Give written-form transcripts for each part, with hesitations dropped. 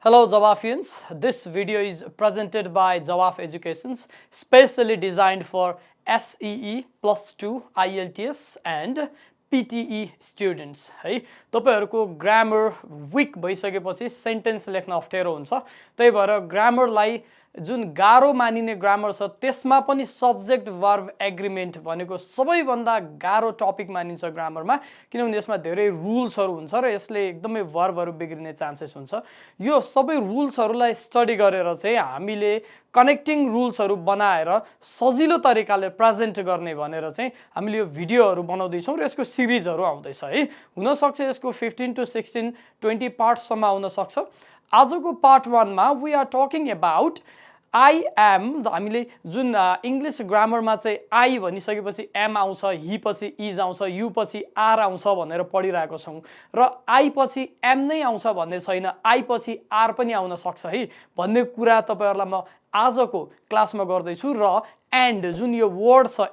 Hello Jawafians, this video is presented by Jawaf Educations, specially designed for SEE plus 2 IELTS and PTE students है तपाईहरुको grammar week भइसकेपछि sentence लेख्न अप्ठ्यारो हुन्छ त्यही भएर ग्रामरलाई जुन गाह्रो मानिने ग्रामर छ त्यसमा पनि सब्जेक्ट वर्ब एग्रीमेन्ट भनेको सबैभन्दा गाह्रो टपिक मानिन्छ ग्रामरमा किनभने यसमा धेरै रुल्सहरु हुन्छ र यसले एकदमै वर्बहरु बिग्रिने चान्सेस हुन्छ यो सबै रुल्सहरुलाई स्टडी गरेर चाहिँ हामीले कनेक्टिङ रुल्सहरु बनाएर सजिलो तरिकाले प्रेजेन्ट गर्ने भनेर चाहिँ हामीले यो भिडियोहरु बनाउँदै छौं र यसको सिरिजहरु आउँदैछ है हुन सक्छ यसको 15 to 16 20 पार्ट्स सम्म आउन सक्छ आजको पार्ट 1 मा we are talking about I am हामीले जुन इंग्लिश ग्रामरमा चाहिँ I भनिसकेपछि am आउँछ he पछि is आउँछ you पछि are आउँछ भनेर पढिरहेको छौं र I पछि am नै आउँछ भन्ने छैन I पछि are पनि आउन सक्छ है भन्ने कुरा तपाईहरुलाई म आजको क्लासमा गर्दै छु र and जुन यो वर्ड छ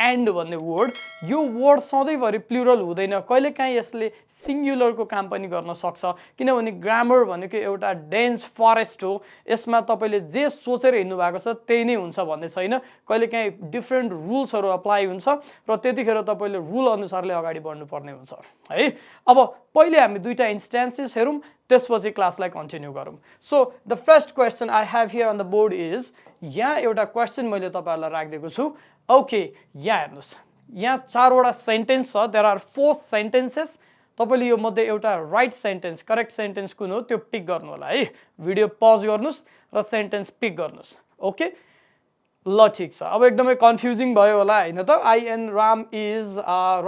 and भन्ने वर्ड यो वर्ड सधैँभरि प्लुरल हुँदैन कहिलेकाहीँ यसले सिंगुलरको काम पनि गर्न सक्छ किनभने ग्रामर भनेको एउटा डेन्स फरेस्ट हो यसमा तपाईले जे सोचेर हिँड्नु भएको छ त्यही नै हुन्छ भन्ने छैन कहिलेकाहीँ डिफरेन्ट रुल्सहरु अप्लाई हुन्छ र त्यतिखेर तपाईले रुल अनुसारले अगाडि बढ्नु पर्ने हुन्छ है अब पहिले हामी दुईटा इन्स्टेन्सेस हेरौं त्यसपछि क्लासलाई कन्टिन्यू गरौं so the first question I have here on the board is यहाँ एउटा क्वेशन मैले तपाईहरुलाई राखिदिएको छु ओके यहाँ हेर्नुस् यहाँ चारवटा सेन्टेन्स छ देयर आर 4 सेन्टेन्सेस तपाईले यो मध्ये एउटा राइट सेन्टेन्स करेक्ट सेन्टेन्स कुन हो त्यो पिक गर्नु होला है भिडियो पज गर्नुस् र सेन्टेन्स पिक गर्नुस् ओके ल ठीक छ अब एकदमै कन्फ्युजिङ भयो होला हैन त I an Ram is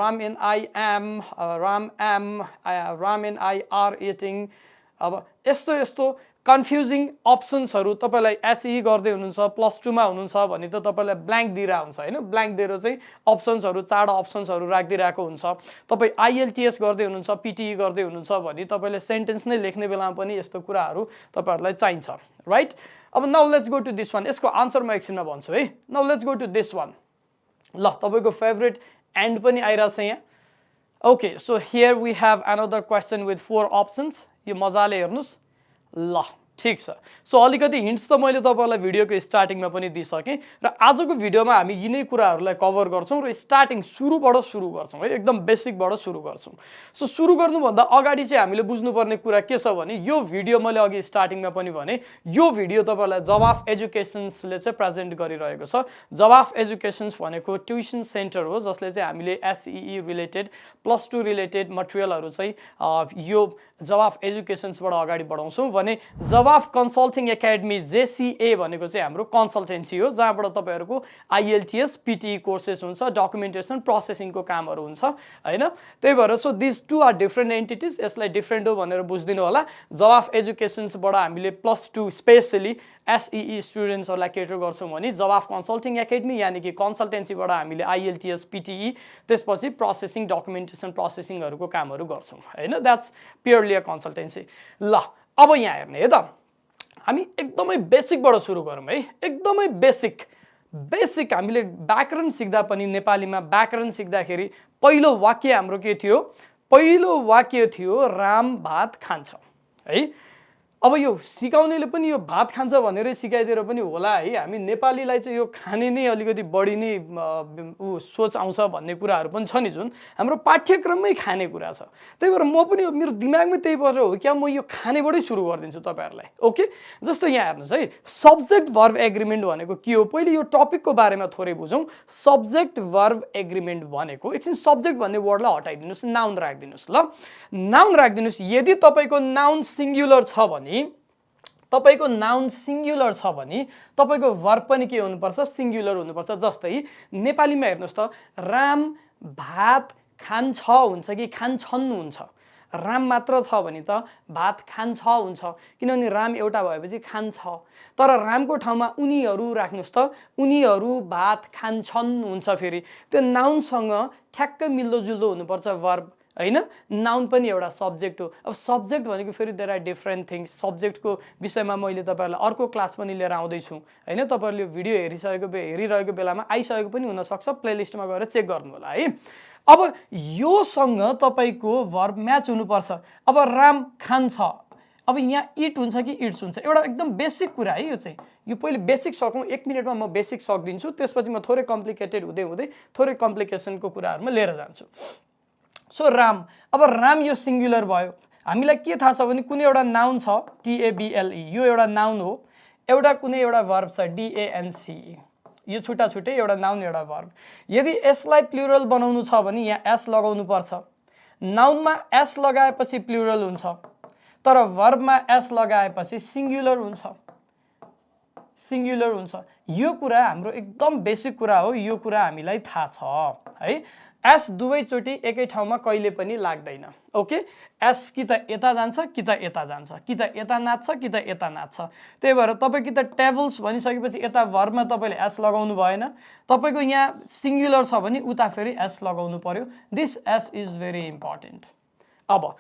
Ram in I am Ram am Ram in I are eating अब यस्तो यस्तो कन्फ्युजिङ अप्सन्सहरु तपाईलाई एसई गर्दै हुनुहुन्छ प्लस 2 मा हुनुहुन्छ भने त तपाईलाई ब्ल्याङ्क दिइरा हुन्छ हैन ब्ल्याङ्क दिएर चाहिँ अप्सन्सहरु चारवटा अप्सन्सहरु राखिदिराको हुन्छ तपाई आईएलटीएस गर्दै हुनुहुन्छ पीटीई गर्दै हुनुहुन्छ भने तपाईले सेन्टेन्स नै लेख्ने बेलामा पनि यस्तो कुराहरु तपाईहरुलाई चाहिन्छ राइट अब now let's go to this one यसको आन्सर म एकछिनमा भन्छु है now let's go to this one ल तपाईको फेभरेट एन्ड पनि आइराछ यहाँ okay so here we have another question with 4 options यो मजाले हेर्नुस् ल ठीक छ सो अलिकति हिन्ट्स त मैले तपाईहरुलाई भिडियोको स्टार्टिङमा पनि दिइसके र आजको भिडियोमा हामी यिनै कुराहरुलाई कभर गर्छौं र स्टार्टिङ सुरुबाट सुरु गर्छौं है एकदम बेसिकबाट सुरु गर्छौं सो सुरु गर्नु भन्दा अगाडि चाहिँ हामीले बुझ्नुपर्ने कुरा के छ भने यो भिडियो मैले अघि स्टार्टिङमा पनि भने यो भिडियो तपाईहरुलाई जवाफ एजुकेशन्सले चाहिँ प्रेजेन्ट गरिरहेको छ जवाफ एजुकेशन्स भनेको ट्युसन सेन्टर हो जसले चाहिँ हामीले एसईई रिलेटेड प्लस 2 रिलेटेड मटेरियलहरु चाहिँ यो जवाफ एजुकेशन्सबाट अगाडि बढाउँछौं भने जवाफ कन्सल्टिङ एकेडमी जेसीए भनेको चाहिँ हाम्रो कन्सल्टेन्सी हो जहाँबाट तपाईहरुको आईएलटीएस पीटीई कोर्सेस हुन्छ डकुमेन्टेसन प्रोसेसिङको कामहरु हुन्छ हैन त्यही भएर so this two are different entities यसलाई डिफरेन्ट हो भनेर बुझ्दिनु होला जवाफ एजुकेशन्सबाट हामीले प्लस 2 स्पेशली एसईई स्टुडेन्ट्सहरुलाई केटर गर्छौं भने जवाफ कन्सल्टिङ एकेडमी यानी कि कन्सल्टेन्सीबाट हामीले आईएलटीएस पीटीई त्यसपछि प्रोसेसिङ डकुमेन्टेसन प्रोसेसिङहरुको कामहरु गर्छौं हैन दैट्स प्योरली अ कन्सल्टेन्सी ल अब यहाँ हेर्ने है त हामी एकदमै बेसिकबाट सुरु गरौँ है एकदमै बेसिक हामीले व्याकरण सिक्दा पनि नेपालीमा व्याकरण सिक्दाखेरि पहिलो वाक्य हाम्रो के थियो पहिलो वाक्य थियो राम भात खान्छ है अब यो सिकाउनेले पनि यो भात खान्छ भनेरै सिकाइदिएर पनि होला है हामी नेपालीलाई चाहिँ यो खाने नै अलिकति बढी नै सोच आउँछ भन्ने कुराहरु पनि छ नि जुन हाम्रो पाठ्यक्रममै खाने कुरा छ त्यही भएर म पनि मेरो दिमागमै त्यही भएर हो क्या म यो खानेबाटै सुरु गर्दिन्छु तपाईहरुलाई ओके जस्तो यहाँ हेर्नुस् है सब्जेक्ट वर्ब एग्रीमेन्ट भनेको के हो पहिले यो टपिकको बारेमा थोरै बुझौं सब्जेक्ट वर्ब एग्रीमेन्ट भनेको एकछिन सब्जेक्ट भन्ने वर्डलाई हटाइदिनुस् नाउन राख्दिनुस् ल नाउन राख्दिनुस् यदि तपाईको नाउन सिंगुलर छ भने तपाईको नाउन सिंगुलर छ भने तपाईको वर्ब पनि के हुनुपर्छ सिंगुलर हुनुपर्छ जस्तै नेपालीमा हेर्नुस् त राम भात खान्छ हुन्छ कि खान्छन् हुन्छ राम मात्र छ भने त भात खान्छ हुन्छ किनभने राम एउटा भएपछि खान्छ तर रामको ठाउँमा उनीहरु राख्नुस् त उनीहरु भात खान्छन् हुन्छ फेरि त्यो नाउनसँग ठ्याक्कै मिल्दोजुल्दो हुनुपर्छ वर्ब हैन नाउन पनि एउटा सब्जेक्ट हो अब सब्जेक्ट भनेको फेरि देयर आर डिफरेन्ट थिंग्स सब्जेक्टको विषयमा मैले तपाईहरुलाई अर्को क्लास पनि लिएर आउँदै छु हैन तपाईहरुले भिडियो हेरिरहेको बेलामा आइसकेको पनि हुन सक्छ प्लेलिस्टमा गएर चेक गर्नु होला है अब यो सँग तपाईको वर्ब म्याच हुनुपर्छ अब राम खान्छ अब यहाँ इट हुन्छ कि इट्स हुन्छ, एउटा एकदम बेसिक कुरा है यो चाहिँ। यो पहिले बेसिक सकौँ, 1 मिनटमा म बेसिक सकिदिन्छु, त्यसपछि म थोरै कम्प्लिकेटेड हुँदै हुँदै थोरै कम्प्लिकेसनको कुराहरूमा लिएर जान्छु। सो राम, अब राम यो सिङ्गुलर भयो। हामीलाई के थाहा छ भने कुनै एउटा नाउन छ TABLE, यो एउटा नाउन हो, एउटा कुनै एउटा वर्ब छ DANCE, यो छुट्टा छुट्टै एउटा नाउन एउटा वर्ब। यदि यसलाई प्लुरल बनाउनु छ भने यहाँ एस लगाउनु पर्छ। नाउनमा एस लगाएपछि प्लुरल हुन्छ, तर वर्बमा एस लगाएपछि सिङ्गुलर हुन्छ, सिङ्गुलर हुन्छ। यो कुरा हाम्रो एकदम बेसिक कुरा हो, यो कुरा हामीलाई थाहा छ है। एस दुवैचोटि एकै ठाउँमा कहिले पनि लाग्दैन। ओके, एस कि त यता जान्छ कि त यता जान्छ, कि त यता नाच्छ कि त यता नाच्छ। त्यही भएर तपाईँ कि त टेबल्स भनिसकेपछि यता वर्बमा तपाईँले एस लगाउनु भएन, तपाईँको यहाँ सिङ्गुलर छ भने उता फेरि एस लगाउनु पर्यो। This S is very important. अब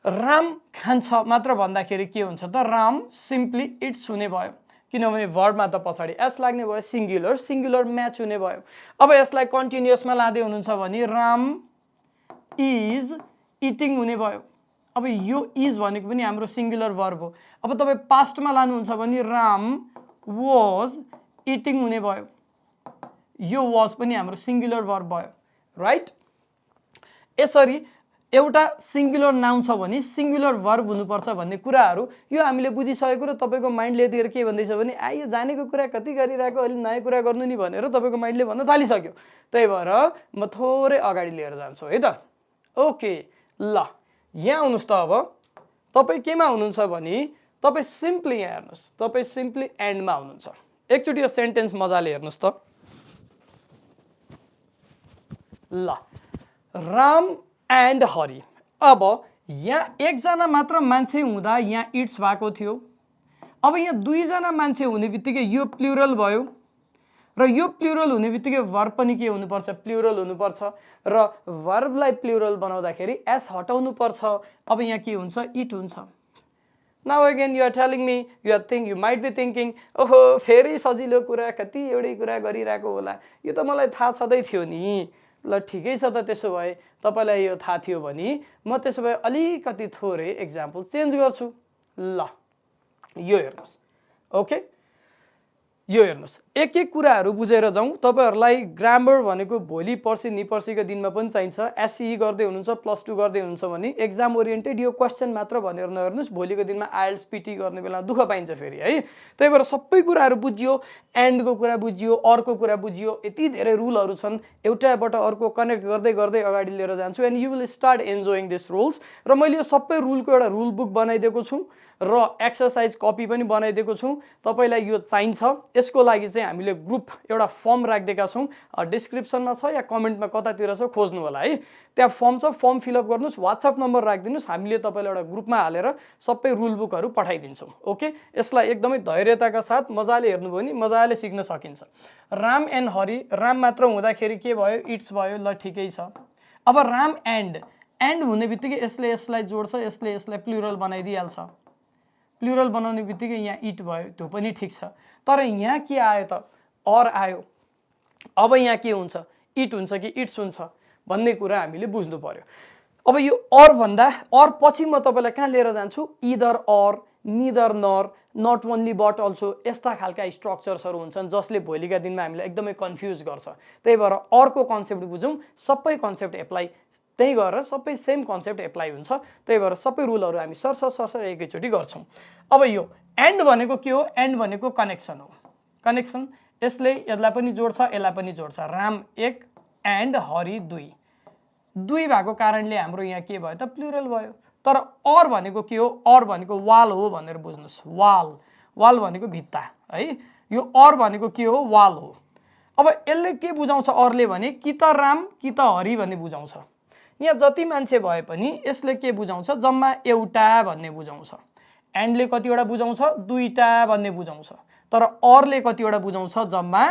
राम खान्छ मात्र भन्दाखेरि के हुन्छ त, राम सिम्पली इट्स हुने भयो, किनभने वर्बमा त पछाडि एस लाग्ने भयो, सिङ्गुलर सिङ्गुलर म्याच हुने भयो। अब यसलाई कन्टिन्युअसमा लाँदै हुनुहुन्छ भने राम इज इटिङ हुने भयो। अब यो इज भनेको पनि हाम्रो सिङ्गुलर वर्ब हो। अब तपाईँ पास्टमा लानुहुन्छ भने राम वाज इटिङ हुने भयो, यो वाज पनि हाम्रो सिङ्गुलर वर्ब भयो, राइट। यसरी एउटा सिङ्गुलर नाउन छ भने सिङ्गुलर वर्ब हुनुपर्छ भन्ने कुराहरू यो हामीले बुझिसकेको र तपाईँको माइन्डले यतिखेर के भन्दैछ भने आइयो जानेको कुरा कति गरिरहेको, अलि नयाँ कुरा गर्नु नि भनेर तपाईँको माइन्डले भन्न थालिसक्यो। त्यही भएर म थोरै अगाडि लिएर जान्छु है त। ओके, ल यहाँ आउनुहोस् त। अब तपाईँ केमा हुनुहुन्छ भने तपाईँ सिम्पली यहाँ हेर्नुहोस्, तपाईँ सिम्पली एन्डमा हुनुहुन्छ। एकचोटि यो सेन्टेन्स मजाले हेर्नुहोस् त। ल, राम एन्ड हरि। अब यहाँ एकजना मात्र मान्छे हुँदा यहाँ इट्स भएको थियो। अब यहाँ दुईजना मान्छे हुने बित्तिकै यो प्लुरल भयो, र यो प्लुरल हुने बित्तिकै वर्ब पनि के हुनुपर्छ, प्लुरल हुनुपर्छ, र वर्बलाई प्लुरल बनाउँदाखेरि एस हटाउनु पर्छ। अब यहाँ के हुन्छ, इट हुन्छ। Now again you are telling me, you might be thinking, ओहो फेरि सजिलो कुरा, कति एउटै कुरा गरिरहेको होला, यो त मलाई थाहा छँदै थियो नि। ल ठिकै छ त, त्यसो भए तपाईँलाई यो थाहा थियो भने म त्यसो भए अलिकति थोरै एक्जाम्पल चेन्ज गर्छु। ल यो हेर्नुहोस्, ओके, यो हेर्नुहोस्, एक एक कुराहरू बुझेर जाउँ। तपाईँहरूलाई ग्रामर भनेको भोलि पर्सि निपर्सिको दिनमा पनि चाहिन्छ। एसई गर्दै हुनुहुन्छ, +2 गर्दै हुनुहुन्छ भने एक्जाम ओरिएन्टेड यो क्वेसन मात्र भनेर नहेर्नुहोस्, भोलिको दिनमा आइएल्स पिटी गर्ने बेला दुःख पाइन्छ फेरि है। त्यही भएर सबै कुराहरू बुझियो, एन्डको कुरा बुझियो, अर्को कुरा बुझियो, यति धेरै रुलहरू छन्, एउटाबाट अर्को कनेक्ट गर्दै गर्दै अगाडि लिएर जान्छु and you will start enjoying this rules. र मैले यो सबै रुलको एउटा रुल बुक बनाइदिएको छु र एक्सर्साइज कपी पनि बनाइदिएको छु। तपाईँलाई यो चाहिन्छ, यसको लागि चाहिँ हामीले ग्रुप एउटा फर्म राखिदिएका छौँ, डिस्क्रिप्सनमा छ या कमेन्टमा कतातिर छ खोज्नु होला है। त्यहाँ फर्म छ, फर्म फिलअप गर्नुहोस्, वाट्सएप नम्बर राखिदिनुहोस्, हामीले तपाईँलाई एउटा ग्रुपमा हालेर सबै रुल बुकहरू पठाइदिन्छौँ। ओके, यसलाई एकदमै धैर्यताका साथ मजाले हेर्नुभयो भने मजाले सिक्न सकिन्छ। राम एन्ड हरि, राम मात्र हुँदाखेरि के भयो, इट्स भयो, ल ठिकै छ। अब राम एन्ड, एन्ड हुने बित्तिकै यसले यसलाई जोड्छ, यसले यसलाई प्लुरल बनाइदिइहाल्छ। प्लुरल बनाउने बित्तिकै यहाँ इट भयो, त्यो पनि ठिक छ। तर यहाँ के आयो त, अर आयो। अब यहाँ के हुन्छ, इट हुन्छ कि इट्स हुन्छ भन्ने कुरा हामीले बुझ्नु पर्यो। अब यो अर भन्दा, अर पछि म तपाईँलाई कहाँ लिएर जान्छु, either or, neither nor, not only but also, यस्ता खालका स्ट्रक्चर्सहरू हुन्छन् जसले भोलिका दिनमा हामीलाई एकदमै कन्फ्युज गर्छ। त्यही भएर अर्को कन्सेप्ट बुझौँ, सबै कन्सेप्ट एप्लाई त्यही गरेर सबै सेम कन्सेप्ट एप्लाई हुन्छ। त्यही भएर सबै रुलहरू हामी सरसर एकैचोटि गर्छौँ। अब यो एन्ड भनेको के हो, एन्ड भनेको कनेक्सन हो, कनेक्सन। यसले यसलाई पनि जोड्छ, यसलाई पनि जोड्छ। राम एक एन्ड हरि दुई, दुई भएको कारणले हाम्रो यहाँ के भयो त, प्लुरल भयो। तर अर भनेको के हो, अर भनेको वाल हो भनेर बुझ्नुहोस्। वाल, वाल भनेको भित्ता है, यो अर भनेको के हो, वाल हो। अब यसले के बुझाउँछ अरले भने, कि त राम कि त हरि भन्ने बुझाउँछ। यहाँ जति मान्छे भए पनि यसले के बुझाउँछ, जम्मा एउटा भन्ने बुझाउँछ। एन्डले कतिवटा बुझाउँछ, दुईटा भन्ने बुझाउँछ। तर अरले कतिवटा बुझाउँछ, जम्मा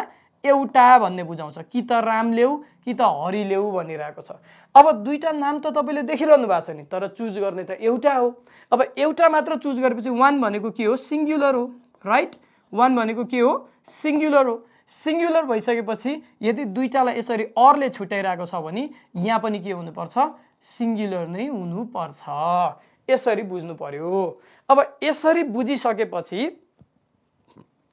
एउटा भन्ने बुझाउँछ। कि त राम ल्याऊ कि त हरि ल्याऊ भनिरहेको छ। अब दुईटा नाम त तपाईँले देखिरहनु भएको छ नि, तर चुज गर्ने त एउटा हो। अब एउटा मात्र चुज गरेपछि वान भनेको के हो, सिङ्गुलर हो, राइट। वान भनेको के हो, सिङ्गुलर हो। सिङ्गुलर भइसकेपछि यदि दुईटालाई यसरी अरले छुट्याइरहेको छ भने यहाँ पनि के हुनुपर्छ, सिङ्गुलर नै हुनुपर्छ। यसरी बुझ्नु पर्यो। अब यसरी बुझिसकेपछि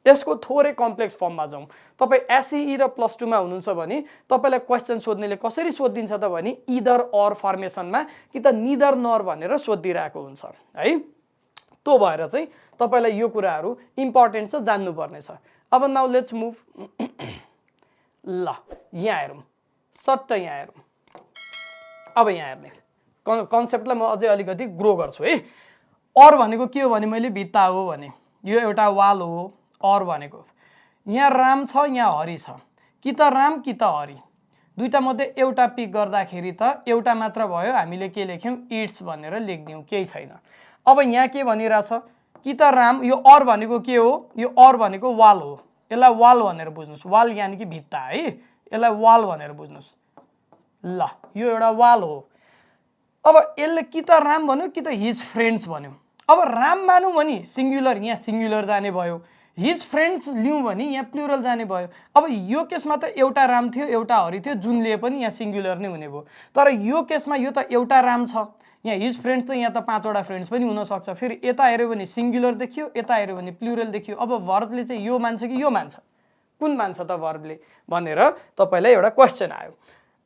यसको थोरै कम्प्लेक्स फर्ममा जाउँ। तपाईँ एसईई र +2 मा हुनुहुन्छ भने तपाईलाई क्वेशन सोध्नेले कसरी सोधिदिन्छ त भने इदर अर फर्मेसनमा कि त निदर नर भनेर सोधिरहेको हुन्छ है। त्यो भएर चाहिँ तपाईलाई यो कुराहरू इम्पोर्टेन्ट छ, जान्नुपर्ने छ। अब नाउ लेट्स मुभ। ल यहाँ हेरौँ, सट्ट यहाँ हेरौँ। अब यहाँ हेर्ने कन्सेप्टलाई म अझै अलिकति ग्रो गर्छु है। अर भनेको के हो भने मैले भित्ता हो भने, यो एउटा वाल हो। अर भनेको यहाँ राम छ, यहाँ हरि छ, कि त राम कि त हरि, दुईटा मध्ये एउटा पिक गर्दाखेरि त एउटा मात्र भयो। हामीले के लेख्यौँ, इट्स भनेर लेखिदियौँ, केही छैन। अब यहाँ के भनिरहेछ, कि त राम, यो अर भनेको के हो, यो अर भनेको वाल हो। यसलाई वाल भनेर बुझ्नुहोस्, वाल यानि कि भित्ता है, यसलाई वाल भनेर बुझ्नुहोस्। ल यो एउटा वाल हो। अब यसले कि त राम भन्यो कि त हिज फ्रेन्ड्स भन्यो। अब राम मानौँ भने सिङ्गुलर, यहाँ सिङ्गुलर जाने भयो। हिज फ्रेन्ड्स लिउँ भने यहाँ प्लुरल जाने भयो। अब यो केसमा त एउटा राम थियो, एउटा हरि थियो, जुन लिए पनि यहाँ सिङ्गुलर नै हुने भयो। तर यो केसमा यो त एउटा राम छ, यहाँ हिज फ्रेन्ड्स त यहाँ त 5 वटा फ्रेन्ड्स पनि हुनसक्छ। फेरि यता हेऱ्यो भने सिङ्गुलर देखियो, यता हेऱ्यो भने प्लुरल देखियो। अब भर्बले चाहिँ यो मान्छ कि यो मान्छ, कुन मान्छ त भर्बले भनेर तपाईँलाई एउटा क्वेसन आयो।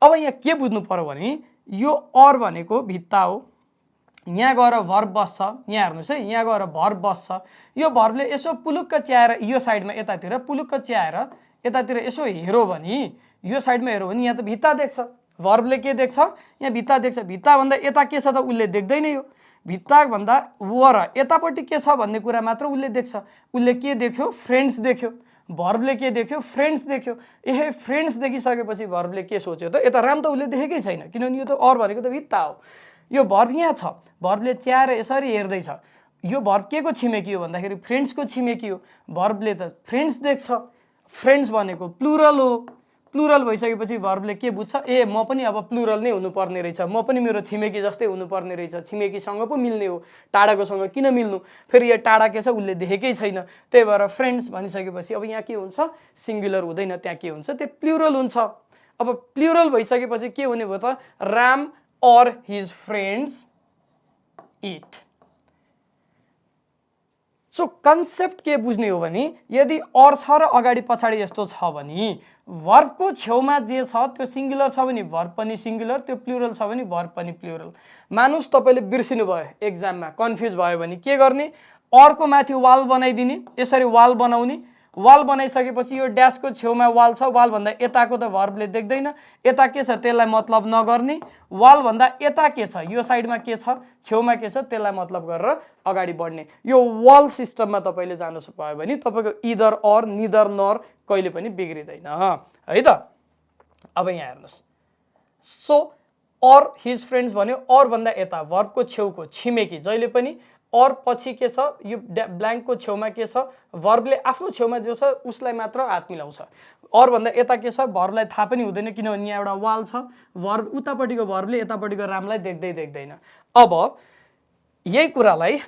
अब यहाँ के बुझ्नु पर्यो भने यो अर भनेको भित्ता हो, यहाँ गएर भर्ब बस्छ। यहाँ हेर्नुहोस् है, यहाँ गएर भर्ब बस्छ। यो भर्बले यसो पुलुक्क च्याएर यो साइडमा यतातिर पुलुक्क च्याएर यतातिर यसो हेऱ्यो भने, यो साइडमा हेऱ्यो भने यहाँ त भित्ता देख्छ। भर्बले के देख्छ, यहाँ भित्ता देख्छ। भित्ता भन्दा यता के छ त उसले देख्दैन। यो भित्ता भन्दा वर यतापट्टि के छ भन्ने कुरा मात्र उसले देख्छ। उसले के देख्यो, फ्रेन्ड्स देख्यो। भर्बले के देख्यो, फ्रेन्ड्स देख्यो। ए फ्रेन्ड्स देखिसकेपछि भर्बले के सोच्यो त, यता राम त उसले देखेकै छैन, किनभने यो त अर भनेको त भित्ता हो। यो भर्ब यहाँ छ, भर्बले च्याएर यसरी हेर्दैछ। यो भर्ब के को छिमेकी हो भन्दाखेरि फ्रेन्ड्सको छिमेकी हो। भर्बले त फ्रेन्ड्स देख्छ, फ्रेन्ड्स भनेको प्लुरल हो। प्लुरल भइसकेपछि भर्बले के बुझ्छ, ए म पनि अब प्लुरल नै हुनुपर्ने रहेछ, म पनि मेरो छिमेकी जस्तै हुनुपर्ने रहेछ। छिमेकीसँग पो मिल्ने हो, टाढाकोसँग किन मिल्नु। फेरि यहाँ टाढा के छ उसले देखेकै छैन, त्यही भएर फ्रेन्ड्स भनिसकेपछि अब यहाँ के हुन्छ, सिङ्गुलर हुँदैन, त्यहाँ के हुन्छ, त्यो प्लुरल हुन्छ। अब प्लुरल भइसकेपछि के हुने भयो त, Ram or his friends eat। So concept के बुझ्ने हो भने यदि अर छ र अगाडि पछाडि यस्तो छ भने भर्बको छेउमा जे छ त्यो सिङ्गुलर छ भने भर्ब पनि सिङ्गुलर, त्यो प्लुरल छ भने भर्ब पनि प्लुरल। मानुस तपाईले बिर्सिनु भयो, एक्जाममा कन्फ्युज भयो भने के गर्ने, अरको माथि वाल बनाइदिने, यसरी वाल बनाउने। वाल बनाइसकेपछि यो ड्यासको छेउमा वाल छ, वाल भन्दा यताको त भर्बले देख्दैन, यता के छ त्यसलाई मतलब नगर्ने। वाल भन्दा यता के छ, यो साइडमा के छ, छेउमा के छ त्यसलाई मतलब गरेर अगाडि बढ्ने। यो वाल सिस्टममा तपाईले जानु भयो भने तपाईको इदर अर निदर नर कहिले पनि बिग्रिदैन है त। अब यहाँ हेर्नुस्, सो अर हिज फ्रेन्ड्स भन्यो, अर भन्दा यता भर्बको छेउको छिमेकी जहिले पनि अर पछि के छ, यो ब्ल्याङ्कको छेउमा के छ, भर्बले आफ्नो छेउमा जो छ उसलाई मात्र हात मिलाउँछ। अर भन्दा यता के छ भर्बलाई थाहा पनि हुँदैन, किनभने यहाँ एउटा वाल छ। भर्ब उतापट्टिको भर्बले यतापट्टिको रामलाई देख्दै देख्दैन। अब यही कुरालाई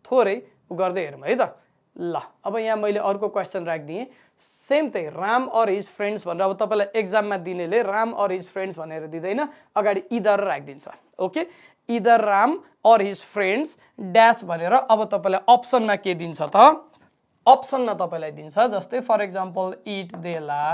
थोरै गर्दै हेरौँ है त। ल अब यहाँ मैले अर्को क्वेसन राखिदिएँ, सेम त्यही राम अर हिज फ्रेन्ड्स भनेर। अब तपाईँलाई एक्जाममा दिनेले राम अर हिज फ्रेन्ड्स भनेर दिँदैन, अगाडि इदर राखिदिन्छ। Okay, either Ram or his friends dash भनेर। अब तपाईँलाई अप्सनमा के दिन्छ त, अप्सनमा तपाईँलाई दिन्छ जस्तै फर एक्जाम्पल इट देला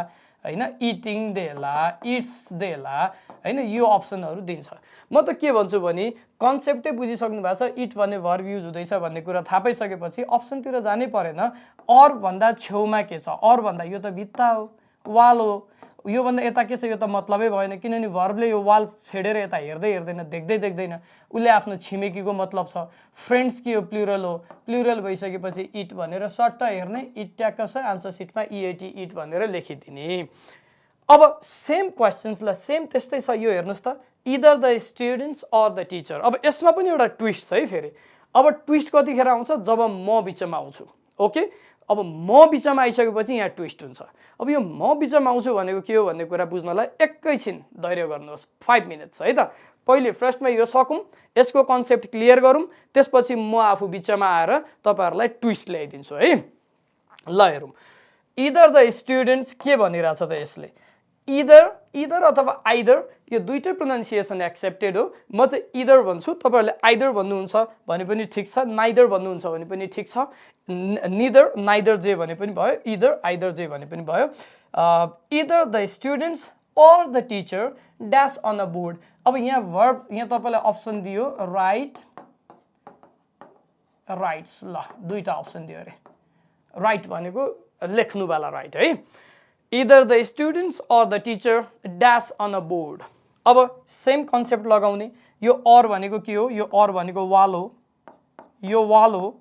हैन, इटिङ देला, इट्स देला हैन, यो अप्सनहरू दिन्छ। म त के भन्छु भने कन्सेप्टै बुझिसक्नु भएको छ, इट भन्ने भर्ब युज हुँदैछ भन्ने कुरा थाहा पाइसकेपछि अप्सनतिर जानै परेन। अर भन्दा छेउमा के छ, अर भन्दा यो त भित्ता हो, वाल हो। यो भन्दा यता के छ, यो त मतलबै भएन, किनभने भर्बले यो वाल छेडेर यता हेर्दै हेर्दैन, देख्दै देख्दैन, उसले आफ्नो छिमेकीको मतलब छ। फ्रेन्ड्स के हो, प्लुरल हो। प्लुरल भइसकेपछि इट भनेर सट्ट हेर्ने, इट ट्याक्क छ आन्सर सिटमा इएटी इट भनेर लेखिदिने। अब सेम क्वेसन्सलाई सेम त्यस्तै छ, यो हेर्नुहोस् त, either the students or the teacher. अब यसमा पनि एउटा ट्विस्ट छ है फेरि। अब ट्विस्ट कतिखेर आउँछ, जब म बिचमा आउँछु। ओके, अब म बिचमा आइसकेपछि यहाँ ट्विस्ट हुन्छ। अब यो म बिचमा आउँछु भनेको के हो भन्ने कुरा बुझ्नलाई एकैछिन धैर्य गर्नुहोस्, 5 मिनट्स है त। पहिले फर्स्टमा यो सकौँ, यसको कन्सेप्ट क्लियर गरौँ, त्यसपछि म आफू बिचमा आएर तपाईँहरूलाई ट्विस्ट ल्याइदिन्छु है। ल हेरौँ, इदर द स्टुडेन्ट्स के भनिरहेछ त यसले, इदर इदर अथवा आइदर यो दुईटै प्रोनाउन्सिएसन एक्सेप्टेड हो म चाहिँ इदर भन्छु तपाईहरुले आइदर भन्नुहुन्छ भने पनि ठीक छ नाइदर भन्नुहुन्छ भने पनि ठीक छ निदर नाइदर जे भने पनि भयो इदर आइदर जे भने पनि भयो either the students or the teacher dash on a board अब यहाँ verb यहाँ तपाईलाई अप्सन दियो राइट राइट्स ल दुईटा अप्सन दियो रे राइट भनेको लेख्नु वाला राइट है either the students or the teacher dash on a board अब सेम कन्सेप्ट लगाउने यो or भनेको के हो यो or भनेको वाल हो यो वाल हो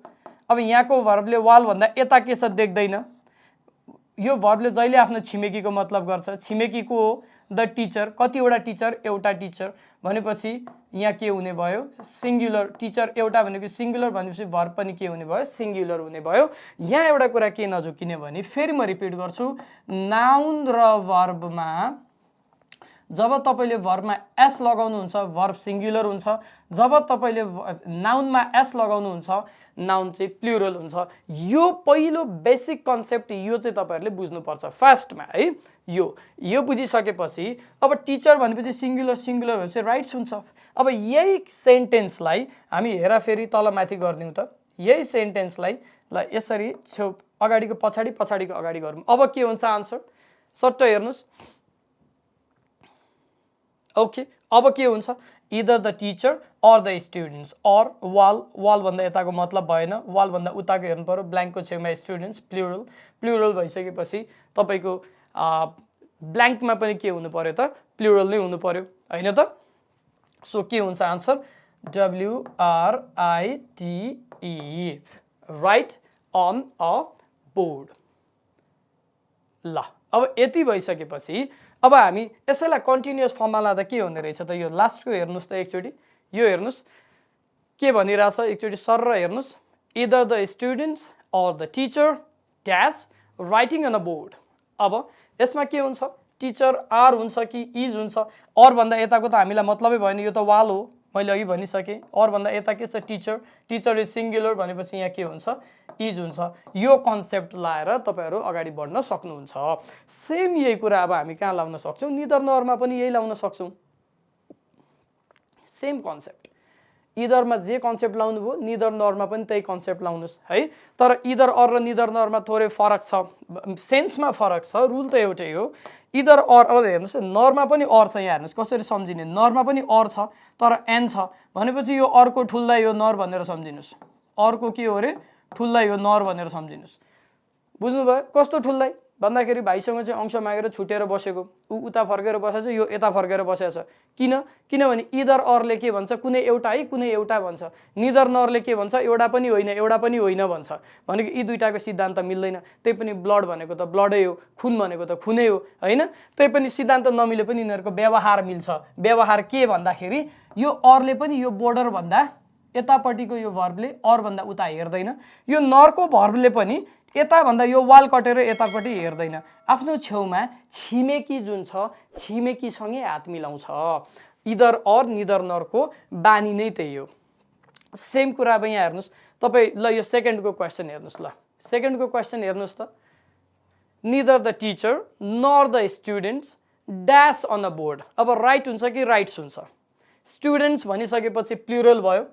अब यहाँको भर्बले वाल भन्दा यता के छ देख्दैन यो भर्बले जहिले आफ्नो छिमेकीको मतलब गर्छ छिमेकीको हो द टीचर कतिवटा टीचर एउटा टीचर भनेपछि यहाँ के हुने भयो सिंगुलर टीचर एउटा भनेको सिंगुलर भनेपछि भर्ब पनि के हुने भयो सिंगुलर हुने भयो यहाँ एउटा कुरा के नझुकिने भने फेरि म रिपिट गर्छु नाउन र भर्बमा जब तपाईले भर्बमा एस लगाउनुहुन्छ भर्ब सिंगुलर हुन्छ जब तपाईले नाउनमा एस लगाउनुहुन्छ नाउन चाहिँ प्लुरल हुन्छ यो पहिलो बेसिक कन्सेप्ट यो चाहिँ तपाईहरुले बुझ्नु पर्छ फर्स्टमा है यो बुझिसकेपछि अब टीचर भनेपछि सिंगुलर सिंगुलर भनेपछि राइट्स हुन्छ अब यही सेन्टेन्सलाई हामी हेराफेरि तलमाथि गर्दियौ त यही सेन्टेन्सलाई ल यसरी छेउ अगाडिको पछाडी पछाडीको अगाडि गरौँ अब के हुन्छ आन्सर सट्ट हेर्नुस् ओके अब के हुन्छ either the teacher or the students or wall भन्दा यताको मतलब भएन wall भन्दा उताको हेर्नु पर्यो ब्ल्याङ्कको छेउमा स्टुडेन्ट्स प्लुरल भइसकेपछि तपाईको ब्ल्याङ्कमा पनि के हुनु पर्यो त प्लुरल नै हुनु पर्यो हैन त सो के हुन्छ answer W R I T E write on a board ल अब यति भइसकेपछि अब हामी यसैलाई कन्टिन्युअस फर्ममा लादा के हुने रहेछ त यो लास्टको हेर्नुस् त एकचोटी यो हेर्नुस् के भनिराछ एकचोटी सरर हेर्नुस् either the students or the teacher dash writing on a board अब यसमा के हुन्छ टीचर आर हुन्छ कि इज हुन्छ और भन्दा यताको त हामीलाई मतलबै भएन यो त वाल हो मैले अघि भनिसके और भन्दा यता के छ टीचर इज सिंगुलर भनेपछि यहाँ के हुन्छ इज हुन्छ यो कन्सेप्ट लाएर तपाईहरु अगाडि बढ्न सक्नुहुन्छ सेम यही कुरा अब हामी कहाँ लाउन सक्छौं निदर नरमा पनि यही लाउन सक्छौं सेम कन्सेप्ट इदरमा जे कन्सेप्ट लाउनु भो निदर नरमा पनि त्यही कन्सेप्ट लाउनुस् है तर इदर अर र निदर नरमा थोरै फरक छ सेन्समा फरक छ रुल त एउटै हो इदर अर अब हेर्नुस् नरमा पनि अर छ यहाँ हेर्नुस् कसरी सम्झिने नरमा पनि अर छ तर एन छ भनेपछि यो अर्को ठुल्दा यो नर भनेर सम्झिनुस् अर्को के हो रे ठुल्दा यो नर भनेर सम्झिनुस् बुझ्नु भयो कस्तो ठुल्दै भन्दाखेरि भाइसँग चाहिँ अंश मागेर छुटेर बसेको उता फर्केर बसेछ यो यता फर्केर बसेछ किनभने इदर अरले के भन्छ कुनै एउटा है कुनै एउटा भन्छ निदर नरले के भन्छ एउटा पनि होइन भन्छ भनेको यी दुईटाको सिद्धान्त मिल्दैन त्यही पनि ब्लड भनेको त ब्लडै हो खुन भनेको त खुनै हो हैन त्यही पनि सिद्धान्त नमिले पनि यिनीहरुको व्यवहार मिल्छ व्यवहार के भन्दाखेरि यो अरले पनि यो बोर्डर भन्दा यतापटिको यो भर्बले अर भन्दा उता हेर्दैन यो नरको भर्बले पनि यता भन्दा यो वाल कटेर यतापटि हेर्दैन आफ्नो छेउमा छिमेकी जुन छ छिमेकीसँगै हात मिलाउँछ इदर अर निदर नरको बानी नै त्यही हो सेम कुरा अब यहाँ हेर्नुस् तपाई ल यो सेकेन्डको क्वेशन हेर्नुस् ल सेकेन्डको क्वेशन हेर्नुस् त neither the teacher nor the students dash on a board अब राइट हुन्छ कि राइट्स हुन्छ स्टुडेन्ट्स भनिसकेपछि प्लुरल भयो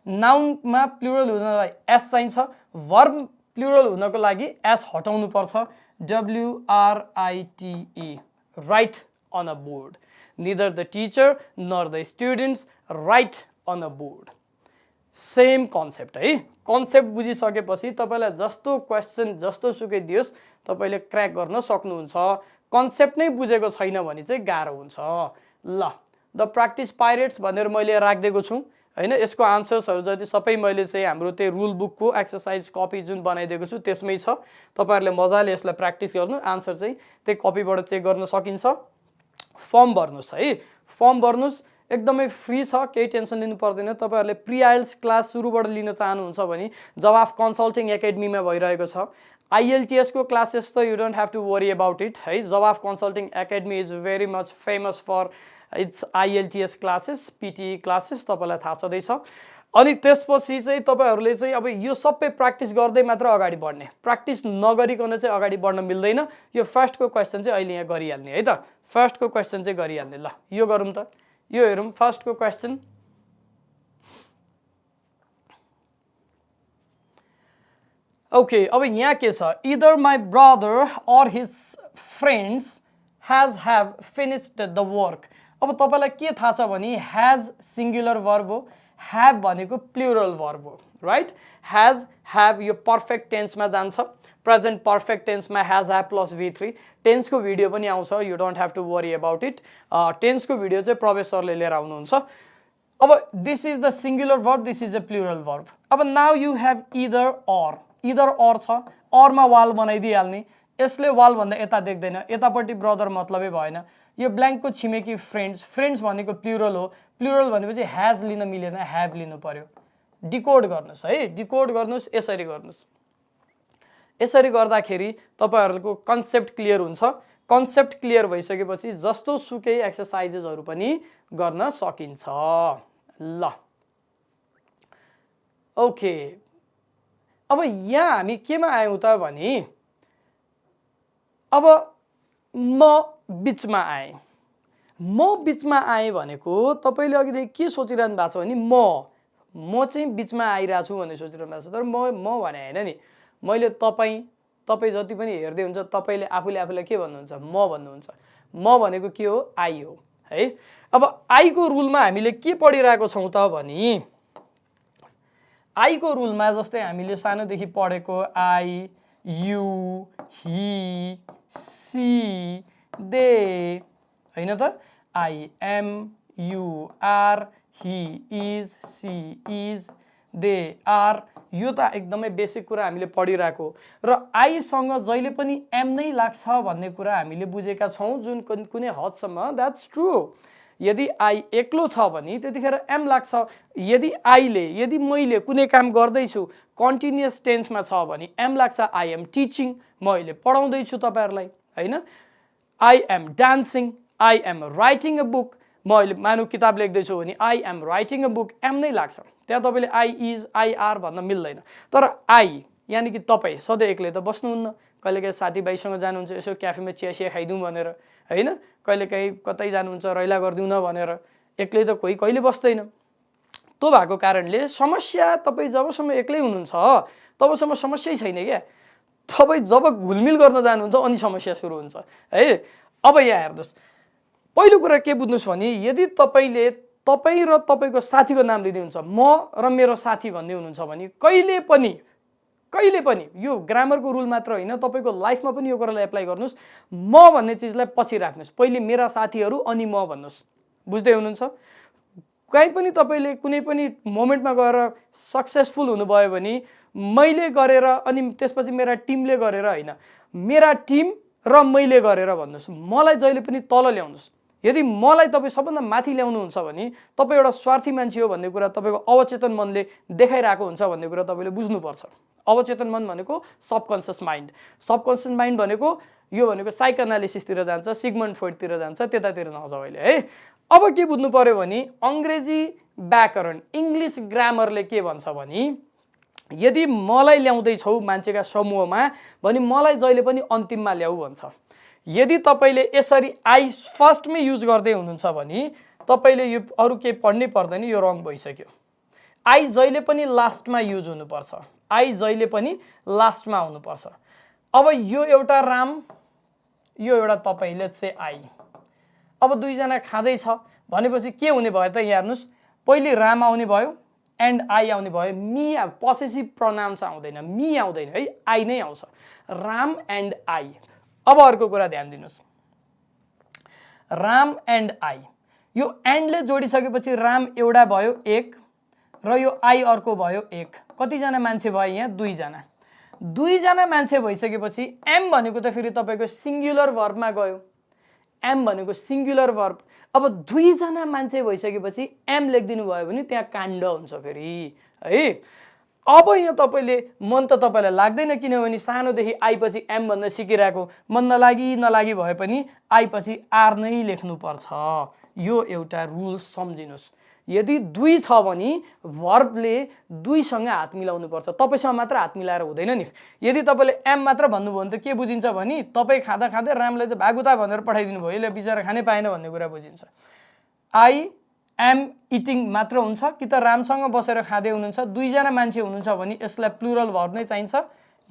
नाउनमा प्लुरल हुनलाई एस चाहिन्छ वर्ब प्लुरल हुनको लागि एस हटाउनु पर्छ W R I T E write on a board neither the teacher nor the students write on a board same concept है कन्सेप्ट बुझिसकेपछि तपाईलाई जस्तो क्वेशन जस्तो सुकै दियोस् तपाईले क्र्याक गर्न सक्नुहुन्छ कन्सेप्ट नै बुझेको छैन भने चाहिँ गाह्रो हुन्छ ल द प्र्याक्टिस पाइरेट्स भनेर मैले राख्दिएको छु हैन यसको आन्सर्सहरु जति सबै मैले चाहिँ हाम्रो त्यो रुल बुकको एक्सरसाइज कपी जुन बनाइदिएको छु त्यसमै छ तपाईहरुले मजाले यसलाई प्र्याक्टिस गर्नु आन्सर चाहिँ त्यही कपीबाट चेक गर्न सकिन्छ फर्म भर्नुस् है फर्म भर्नुस् एकदमै फ्री छ केही टेन्सन लिनु पर्दैन तपाईहरुले प्री आइएल्स क्लास सुरुबाट लिन चाहनुहुन्छ भने जवाफ कन्सल्टिङ एकेडमीमा भइरहेको छ IELTS को क्लासेस त you don't have to worry about it है Jawaf consulting academy is very much famous for its IELTS classes PTE classes तपाईलाई थाहा छँदै छ अनि त्यसपछि चाहिँ तपाईहरुले चाहिँ अब यो सबै प्र्याक्टिस गर्दै मात्र अगाडि बढ्ने प्र्याक्टिस नगरिकन चाहिँ अगाडि बढ्न मिल्दैन यो फर्स्टको क्वेशन चाहिँ अहिले यहाँ गरिहाल्ने है त फर्स्टको क्वेसन चाहिँ गरिहाल्ने ल यो गरौँ त यो हेरौँ फर्स्टको क्वेसन ओके अब यहाँ के छ either my brother or his friends have finished the work अब तपाईलाई के थाहा छ भने has सिंगुलर वर्ब हो have भनेको प्लुरल वर्ब हो राइट has have यो पर्फेक्ट टेन्समा जान्छ प्रेजेन्ट पर्फेक्ट टेन्समा has have प्लस v3 टेन्सको भिडियो पनि आउँछ you don't have to worry about it टेन्सको भिडियो चाहिँ प्रवेश सरले लिएर आउनुहुन्छ अब this is the singular verb this is a plural verb अब now you have either or छ अरमा वाल बनाइदिइहाल्ने यसले वाल भन्दा यता देख्दैन यतापट्टि ब्रदर मतलबै भएन यो ब्ल्याङ्कको छिमेकी फ्रेन्ड्स भनेको प्लुरल हो प्लुरल भनेपछि ह्याज लिन मिलेन ह्याभ लिनु पर्यो डिकोड गर्नुस् है डिकोड गर्नुस् यसरी गर्नुस् यसरी गर्दाखेरि तपाईहरुको कन्सेप्ट क्लियर हुन्छ कन्सेप्ट क्लियर भइसकेपछि जस्तो सुकै एक्सरसाइजेसहरु पनि गर्न सकिन्छ ल ओके अब यहाँ हामी केमा आयौं त भने अब म बीचमा आए भनेको तपाईले अघिदेखि के सोचिरहनु भएको छ भने म चाहिँ बीचमा आइराछु भन्ने सोचिरहनु भएको छ तर म भने हैन नि मैले तपाई जति पनि हेर्दै हुन्छ तपाईले आफूले के भन्नुहुन्छ म भन्नुहुन्छ म भनेको के हो आई हो है अब आई को रुलमा हामीले के पढिरहेको छौं त भने आई को रुलमा जस्तै हामीले सानोदेखि पढेको I you he she they हैन त I am you are he is she is they are यो त एकदमै बेसिक कुरा हामीले पढिरहेको र आई सँग जहिले पनि एम नै लाग्छ भन्ने कुरा हामीले बुझेका छौं जुन कुनै हदसम्म द्याट्स ट्रू यदि आई एक्लो छ भने त्यतिखेर एम लाग्छ यदि मैले कुनै काम गर्दै छु कन्टिन्युअस टेन्समा छ भने एम लाग्छ आई एम टिचिङ म अहिले पढाउँदै छु तपाईहरुलाई हैन I am dancing I am writing a book म अहिले मानु किताब लेख्दै छु भने I am writing a book am नै लाग्छ त्यहाँ तपाईले आई इज आई आर भन्न मिल्दैन तर आई यानी कि तपाई सधैँ एक्लै त बस्नुहुन्न कहिलेकाहीँ साथीभाइसँग जानुहुन्छ यसो क्याफेमा चिया खाइदिउँ भनेर हैन कहिलेकाहीँ कतै जानुहुन्छ रैला गर्दिउँ न भनेर एक्लै त कोही कहिले बस्दैन त्यो भएको कारणले समस्या तपाई जबसम्म एक्लै हुनुहुन्छ तबसम्म समस्यै छैन के तपाई जब घुलमिल गर्न जानुहुन्छ अनि समस्या सुरु हुन्छ है अब यहाँ हेर्नुस् पहिलो कुरा के बुझ्नुस् भने यदि तपाईले तपाई र तपाईको साथीको नाम लिँदै हुन्छ म र मेरो साथी भन्दै हुनुहुन्छ भने कहिले पनि यो ग्रामरको रुल मात्र हैन तपाईको लाइफमा पनि यो कुरालाई एप्लाई गर्नुस् म भन्ने चीजलाई पछि राख्नुस् पहिले मेरा साथीहरु अनि म भन्नुस् बुझ्दै हुनुहुन्छ कहीं पनि तपाईले कुनै पनि मोमेन्टमा गएर सक्सेसफुल हुनुभयो भने मैले गरेर अनि त्यसपछि मेरा टिमले गरेर हैन मेरा टिम र मैले गरेर भन्नुस् मलाई जहिले पनि तल ल्याउनुस् यदि मलाई तपाई सबभन्दा माथि ल्याउनुहुन्छ भने तपाई एउटा स्वार्थी मान्छे हो भन्ने कुरा तपाईको अवचेतन मनले देखाइराको हुन्छ भन्ने कुरा तपाईले बुझ्नुपर्छ अवचेतन मन भनेको सबकन्सियस माइन्ड भनेको यो भनेको साइकोएनालिसिसतिर जान्छ सिगमन्ड फ्रोइडतिर जान्छ त्यतातिर नजाऊ अहिले है अब के बुझ्नु पर्यो भने अंग्रेजी व्याकरण इंग्लिश ग्रामरले के भन्छ भने यदि मलाई ल्याउँदै छौ मान्छेका समूहमा भने मलाई जहिले पनि अन्तिममा ल्याऊ भन्छ यदि तपाईले यसरी आई फर्स्टमै युज गर्दै हुनुहुन्छ भने तपाईले यो अरु के पढ्नै पर्दैन यो रङ भइसक्यो आई जहिले पनि लास्टमा युज हुनुपर्छ आई जहिले पनि लास्टमा आउनुपर्छ अब यो एउटा राम यो एउटा तपाई लेट्स से आई अब दुई जना खादै छ भनेपछि के हुने भयो त यहाँ हेर्नुस् पहिले राम आउने भयो एन्ड आई आउने भयो मी पोसेसिभ प्रोनाउन्स आउँदैन मी आउँदैन है आई नै आउँछ राम एन्ड आई अब अर्को कुरा ध्यान दिनुस् राम एन्ड आई यो एन्डले जोडिसकेपछि राम एउटा भयो एक र यो आई अर्को भयो एक कति जना मान्छे भयो यहाँ दुई जना मान्छे भइसकेपछि एम भनेको त फेरि तपाईको सिंगुलर वर्बमा गयो एम भनेको सिंगुलर वर्ब अब दुई जना मान्छे भइसकेपछि एम लेख्दिनु भयो भने त्यहाँ काण्ड हुन्छ फेरि है अब यहाँ तपाईले मन त तपाईलाई लाग्दैन किनभने सानोदेखि आई पछि एम भन्न सिकिरहेको मन नलागी भए पनि आई पछि आर नै लेख्नु पर्छ यो एउटा रुल सम्झिनुस् यदि 2 छ भने भर्बले 2 सँग हात मिलाउनु पर्छ तपाईसँग मात्र हात मिलाएर हुँदैन नि यदि तपाईले एम मात्र भन्नुभयो भने त के बुझिन्छ भने तपाई खाँदा खाँदै रामले चाहिँ भागुता भनेर पठाइदिनु भयो यसले बिचारा खानै पाएन भन्ने कुरा बुझिन्छ आई एम इटिङ मात्र हुन्छ कि त रामसँग बसेर खाँदै हुनुहुन्छ दुईजना मान्छे हुनुहुन्छ भने यसलाई प्लुरल भर्ब नै चाहिन्छ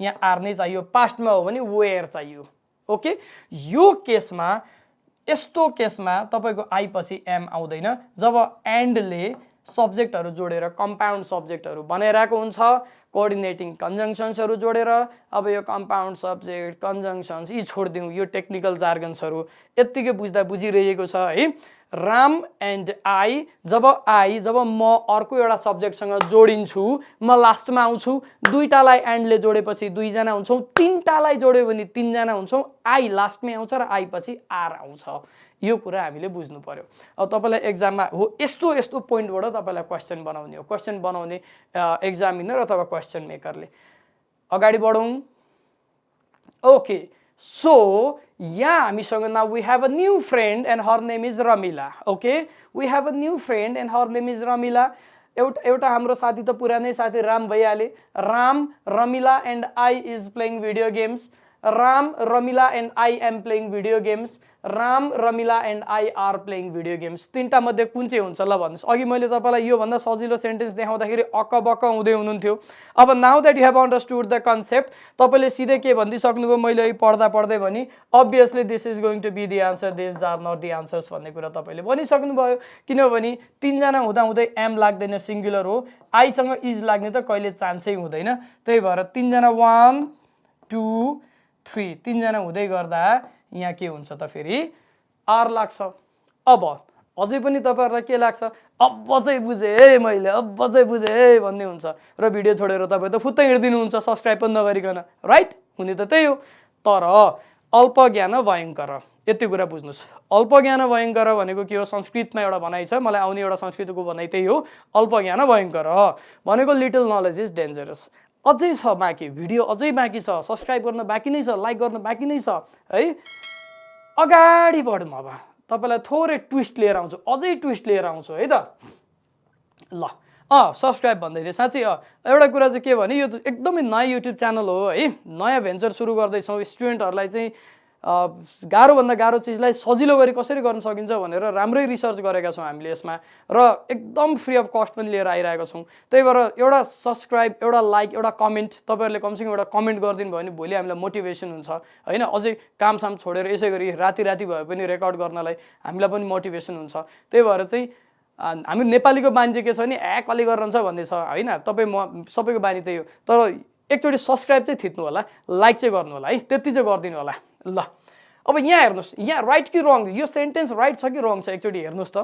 यहाँ आर नै चाहियो पास्टमा हो भने वेयर चाहियो ओके यो केसमा यस्तो केसमा तपाईको आई पछि एम आउँदैन जब एन्डले सब्जेक्टहरु जोडेर कम्पाउन्ड सब्जेक्टहरु बनाइराको हुन्छ कोअर्डिनेटिङ कन्जंक्सन्सहरु जोडेर अब यो कम्पाउन्ड सब्जेक्ट कन्जंक्सन्स यी छोड्दिउँ यो टेक्निकल जार्गन्सहरु यतिकै बुझ्दा बुझिरहेको छ है राम एन्ड आई जब म अर्को एउटा सब्जेक्टसँग जोडिन्छु म लास्टमा आउँछु दुईटालाई एन्डले जोडेपछि दुईजना हुन्छौं तीनटालाई जोड्यो भने तीनजना हुन्छौं आई लास्टमै आउँछ र आई पछि आर आउँछ यो कुरा हामीले बुझ्नु पर्यो अब तपाईलाई एक्जाममा हो यस्तो यस्तो पोइन्टबाट तपाईलाई क्वेशन बनाउने हो क्वेशन बनाउने एक्जामिनर अथवा क्वेशन मेकरले अगाडि बढौं ओके So, yeah, हामीसँग now we have a new friend and her name is Ramila. Okay, we have a new friend and her name is Ramila. एउटा हाम्रो साथी त पुरानै साथी राम भइहाले Ram Ramila and I is playing video games Ram Ramila and I am playing video games Ram Ramila and I are playing video games तीनटा मध्ये कुन चाहिँ हुन्छ ल भन्नुस् अघि मैले तपाईलाई यो भन्दा सजिलो सेन्टेन्स देखाउँदाखेरि अक्क हुँदै हुनुहुन्थ्यो अब now that you have understood the concept तपाईले सिधै के भन्दै सक्नुभयो मैले पढ्दा पढ्दै भनी obviously this is going to be the answer these are not the answers भन्ने कुरा तपाईले भनिसक्नुभयो किनभने तीनजना हुँदा हुँदै एम लाग्दैन सिंगुलर हो आई सँग इज लाग्ने त कहिले चान्सै हुँदैन त्यही भएर तीनजना 1 2 3 तीनजना हुँदै गर्दा यहाँ के हुन्छ त फेरि आर लाग्छ अब अझै पनि तपाईहरुलाई के लाग्छ अब चाहिँ बुझे है मैले अब चाहिँ बुझे है भन्ने हुन्छ र भिडियो छोडेर तपाई त फुत्तै हिड्दिनु हुन्छ सब्स्क्राइब पनि नगरिकन राइट हुने त त्यही हो तर अल्प ज्ञान भयंकर यति कुरा बुझ्नुस् अल्प ज्ञान भयंकर भनेको के हो संस्कृतमा एउटा भनाइ छ मलाई आउने एउटा संस्कृतको भनाइ त्यही हो अल्प ज्ञान भयंकर भनेको लिटल नलेज इज डेन्जरस अझै छ बाँकी भिडियो अझै बाँकी छ सब्स्क्राइब गर्न बाँकी नै छ लाइक गर्न बाँकी नै छ है अगाडि बढौँ अब तपाईलाई थोरै ट्विस्ट लिएर आउँछु अझै ट्विस्ट लिएर आउँछु है त ल सब्स्क्राइब भन्दै थिए साच्चै एउटा कुरा चाहिँ के भने यो एकदमै नयाँ युट्युब च्यानल हो है नयाँ भेन्चर सुरु गर्दै छौं स्टुडेन्टहरुलाई चाहिँ गाह्रो भन्दा गाह्रो चीजलाई सजिलो गरी कसरी गर्न सकिन्छ भनेर राम्रै रिसर्च गरेका छौं हामीले यसमा र एकदम फ्री अफ कस्ट पनि लिएर आइरहेका छौं त्यही भएर एउटा सब्स्क्राइब एउटा लाइक एउटा कमेन्ट तपाईहरुले कमसेकम एउटा कमेन्ट गर्दिनु भयो भने भोलि हामीलाई मोटिभेसन हुन्छ हैन अझै कामसाम छोडेर यसै गरी राति भए पनि रेकर्ड गर्नलाई हामीलाई पनि मोटिभेसन हुन्छ त्यही भएर चाहिँ हामी नेपालीको बानी के छ भने कसले गरिरहन्छ भन्ने छ हैन तपाई म सबैको बानी त्यही हो तर एकचोटी सब्स्क्राइब चाहिँ थिच्नु होला लाइक चाहिँ गर्नु होला है त्यति चाहिँ गर्दिनु होला ल अब यहाँ हेर्नुस् यहाँ राइट कि रङ यो सेन्टेन्स राइट छ कि रङ छ एकचोटी हेर्नुस् त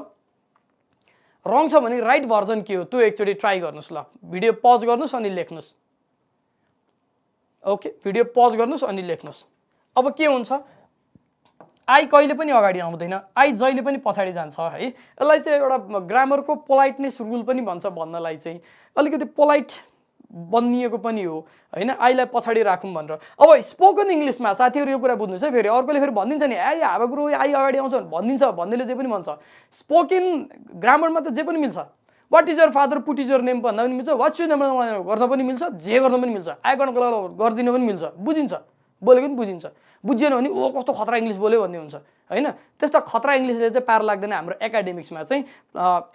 रङ छ भने राइट भर्जन के हो त्यो एकचोटी ट्राई गर्नुस् ल भिडियो पज गर्नुस् अनि लेख्नुस् ओके भिडियो पज गर्नुस् अनि लेख्नुस् अब के हुन्छ आई कहिले पनि अगाडि आउँदैन आई जहिले पनि पछाडी जान्छ है यसलाई चाहिँ एउटा ग्रामरको पोलाइटनेस रुल पनि भन्छ भन्नलाई चाहिँ अलिकति पोलाइट बनिएको पनि हो हैन आईलाई पछाडी राखौं भनेर अब स्पोकन इंग्लिशमा साथीहरु यो कुरा बुझ्नुस् है फेरि अर्कोले फेरि भनिन्छ नि I how a Guru I अगाडि आउँछ भनिन्छ भन्नेले जे पनि भन्छ स्पोकन ग्रामरमा त जे पनि मिल्छ what is your father put is your name भन्दा पनि मिल्छ व्हाट्स योर नेम गर्न पनि मिल्छ जे गर्न पनि मिल्छ आई गर्दिन पनि मिल्छ बुझिन्छ बोलेको पनि बुझिन्छ बुझ्एन भने ओ कस्तो खतरा इंग्लिश बोल्यो भन्ने हुन्छ हैन त्यस्ता खतरा इंग्लिशले चाहिँ पार लाग्दैन हाम्रो एकाडेमिक्समा चाहिँ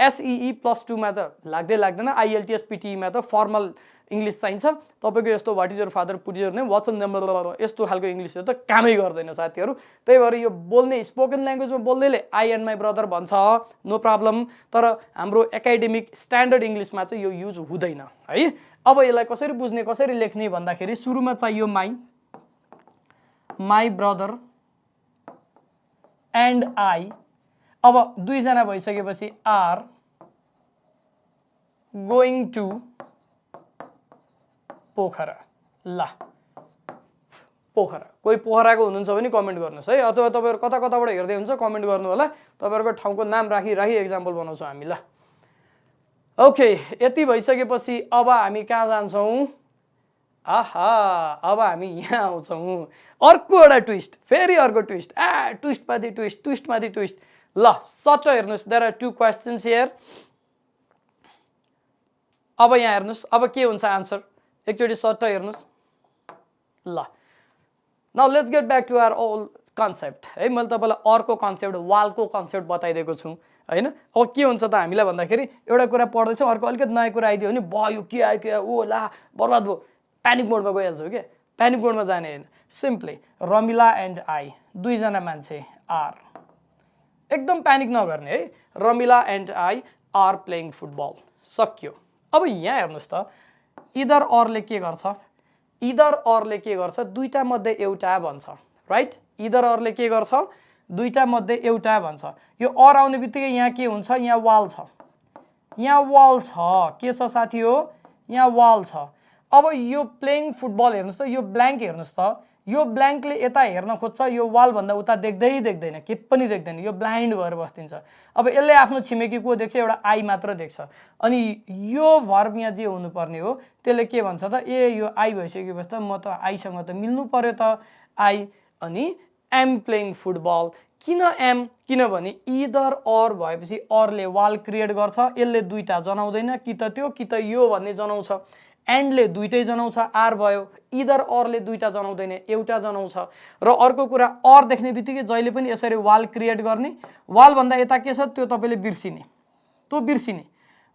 एसईई +2 मा त लाग्दैन आईएलटीएस पीटीई मा त फर्मल इंग्लिश चाहिन्छ तपाईको यस्तो what is your father put is your name what's your name यस्तो खालको इंग्लिशले त कामै गर्दैन साथीहरु त्यही भएर यो बोल्ने स्पोकन ल्याङ्ग्वेजमा बोल्नेले आई एन्ड माई ब्रदर भन्छ नो प्रब्लम तर हाम्रो एकाडेमिक स्ट्यान्डर्ड इंग्लिशमा चाहिँ यो युज हुँदैन है अब यसलाई कसरी बुझ्ने कसरी लेख्ने भन्दाखेरि सुरुमा चाहियो माई ब्रदर एन्ड आई अब दुई जना भइसकेपछि आर गोइङ टु पोखरा ल पोखरा कोही पोखराको हुनुहुन्छ भने कमेन्ट गर्नुस् है अथवा तपाईहरु कता कताबाट हेर्दै हुन्छ कमेन्ट गर्नु होला तपाईहरुको ठाउँको नाम राखी एक्जाम्पल बनाउँछौ हामी ल ओके यति भइसकेपछि अब हामी कहाँ जान्छौं आहा अब हामी यहाँ आउँछौं अर्को एउटा ट्विस्ट फेरि अर्को ट्विस्ट ट्विस्ट माथि ट्विस्ट ल सट्ट हेर्नुस् there are two questions here अब यहाँ हेर्नुस् अब के हुन्छ आन्सर एकचोटी सट्ट हेर्नुस् ल now let's get back to our old concept है मैले तपाईलाई अर्को कन्सेप्ट वालको कन्सेप्ट बताइदिएको छु हैन अब के हुन्छ त हामीलाई भन्दाखेरि एउटा कुरा पढ्दैछौँ अर्को अलिकति नयाँ कुरा आइदियो भने भयो के आयो के ओ ला बर्बाद भयो प्यानिक मोडमा गइहाल्छौ के प्यानिक मोडमा जाने हैन सिम्पली रमिला एन्ड आई दुईजना मान्छे आर एकदम प्यानिक नगर्ने है Ramila and I are playing football सक्यो अब यहाँ हेर्नुस् त इदर अरले के गर्छ इदर अरले के गर्छ दुईटा मध्ये एउटा भन्छ राइट इदर अरले के गर्छ दुईटा मध्ये एउटा भन्छ यो अर आउने बित्तिकै यहाँ के हुन्छ यहाँ वाल छ के छ साथी हो यहाँ वाल छ अब यो प्लेइङ फुटबल हेर्नुस् त यो ब्ल्याङ्क हेर्नुस् त यो ब्ल्याङ्कले यता हेर्न खोज्छ यो वाल भन्दा उता देख्दै देख्दैन के पनि देख्दैन यो ब्लाइन्ड भएर बस्दिन्छ अब यसले आफ्नो छिमेकी को देख्छ एउटा आई मात्र देख्छ अनि यो भर्ब यहाँ जे हुनुपर्ने हो त्यसले के भन्छ त ए यो आई भइसकेपछि त म त आईसँग त मिल्नु पर्यो त आई अनि एम प्लेइङ फुटबल किन एम किनभने इदर अर भएपछि अरले वाल क्रिएट गर्छ यसले दुईटा जनाउँदैन कि त त्यो कि त यो भन्ने जनाउँछ एन्डले दुईटै जनाउँछ आर भयो इदर अरले दुईटा जनाउँदैन एउटा जनाउँछ र अर्को कुरा अर देख्ने बित्तिकै जहिले पनि यसरी वाल क्रिएट गर्ने वाल भन्दा यता के छ त्यो तपाईले बिर्सिने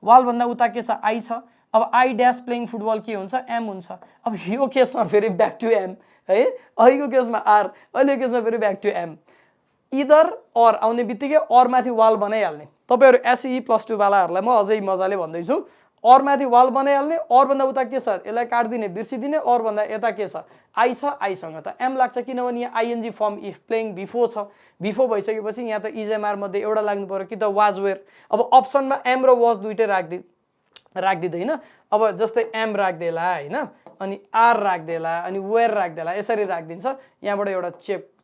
वाल भन्दा उता के छ आई छ अब आई ड्यास प्लेइङ फुटबल के हुन्छ एम हुन्छ अब यो केसमा फेरि ब्याक टु एम है अहिलेको केसमा आर अहिलेको केसमा फेरि back to am either or आउने बित्तिकै अर माथि वाल बनाइहाल्ने तपाईहरु एसई +2 वालाहरुलाई म अझै मजाले भन्दैछु अर माथि वाल बनाइहाल्ने अर भन्दा उता के छ यसलाई काट्दिने बिर्सिदिने अर भन्दा यता के छ आई छ आईसँग त एम लाग्छ किनभने यहाँ ING form if playing before छ बिफोर भइसकेपछि यहाँ त इजएमआर मध्ये एउटा लाग्नु पर्यो कि त वाज वेयर अब अप्सनमा एम र वाज दुईटै राख्दिदैन अब जस्तै एम राख्देला हैन अनि आर राख्देला अनि वेयर राख्देला यसरी राख्दिन्छ यहाँबाट एउटा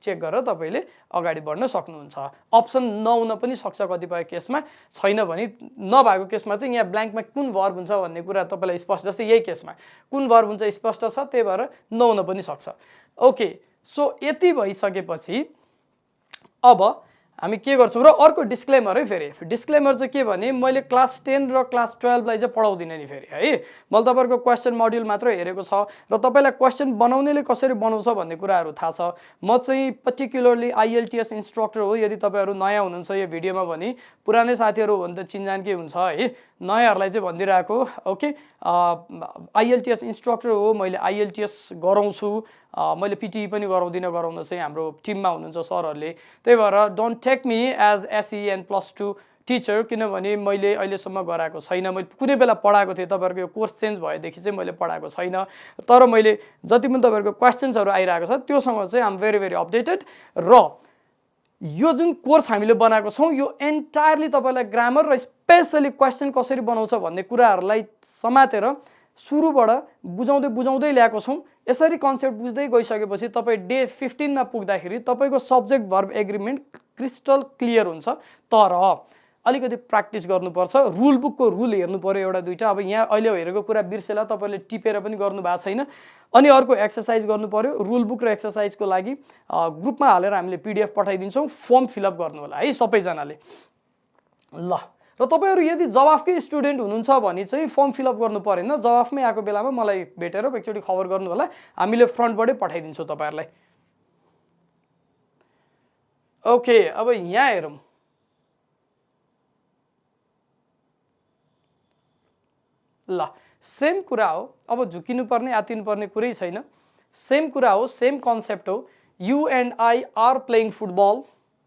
चेक गरेर तपाईले अगाडि बढ्न सक्नुहुन्छ अप्सन नहुन पनि सक्छ कतिपय केसमा छैन भने नभएको केसमा चाहिँ यहाँ ब्ल्याङ्कमा कुन भर्ब हुन्छ भन्ने कुरा तपाईलाई स्पष्ट जस्तै यही केसमा कुन भर्ब हुन्छ स्पष्ट छ त्यही भएर नहुन पनि सक्छ ओके सो यति भइसकेपछि अब हामी के गर्छौं र अर्को डिस्क्लेमर है फेरि डिस्क्लेमर चाहिँ के भने मैले क्लास 10 र क्लास 12 लाई चाहिँ पढाउँदिन नि फेरि है मैले तपाईहरुको क्वेशन मोड्युल मात्र हेरेको छ र तपाईलाई क्वेशन बनाउनेले कसरी बनाउँछ भन्ने कुराहरु थाहा छ म चाहिँ पर्टिकुलरली आईएलटीएस इन्स्ट्रक्टर हो यदि तपाईहरु नयाँ हुनुहुन्छ यो भिडियोमा भने पुरानै साथीहरु हो भने त चिनजानकै हुन्छ है नयाँहरुलाई चाहिँ भन्दिराको ओके आईएलटीएस इन्स्ट्रक्टर हो मैले आईएलटीएस गराउँछु मैले पीटी पनि गराउन चाहिँ हाम्रो टिममा हुनुहुन्छ सरहरुले त्यही भएर don't take me as SEN +2 teacher किनभने मैले अहिलेसम्म गराएको छैन मैले कुनै बेला पढाएको थिएँ तपाईहरुको यो कोर्स चेन्ज भएदेखि चाहिँ मैले पढाएको छैन तर मैले जति पनि तपाईहरुको क्वेशन्सहरु आइराको छ त्योसँग चाहिँ आम भेरी भेरी अपडेटेड र यो जुन कोर्स हामीले बनाएको छौं यो एन्टायरली तपाईलाई ग्रामर र स्पेशली क्वेशन कसरी बनाउँछ भन्ने कुराहरुलाई समातेर सुरुबाट बुझाउँदै ल्याएको छौं यसरी कन्सेप्ट बुझ्दै गइसकेपछि तपाई डे 15 मा पुग्दाखेरि तपाईको subject verb agreement crystal clear हुन्छ तर अलिकति प्र्याक्टिस गर्नुपर्छ रुल बुकको रुल हेर्नु पर्यो एउटा दुईटा अब यहाँ अहिले हेरेको कुरा बिर्सेला तपाईले टिपेर पनि गर्नु भएको छैन अनि अर्को एक्सरसाइज गर्नु पर्यो रुल बुक र एक्सरसाइजको लागि ग्रुपमा हालेर हामीले पीडीएफ पठाइदिन्छौं फर्म फिलअप गर्नु होला है सबैजनाले ल र तपाईहरु यदि जवाफकै स्टुडेन्ट हुनुहुन्छ भने चाहिँ फर्म फिलअप गर्नु परेन जवाफमै आएको बेलामा मलाई भेटेर एकचोटी खबर गर्नु होला हामीले फ्रन्टबाटै पठाइदिन्छौं तपाईहरुलाई ओके अब यहाँ हेरौं ल सेम कुरा हो अब झुकिनु पर्ने आतिनु पर्ने कुरै छैन सेम कुरा हो सेम कन्सेप्ट हो you and I are playing football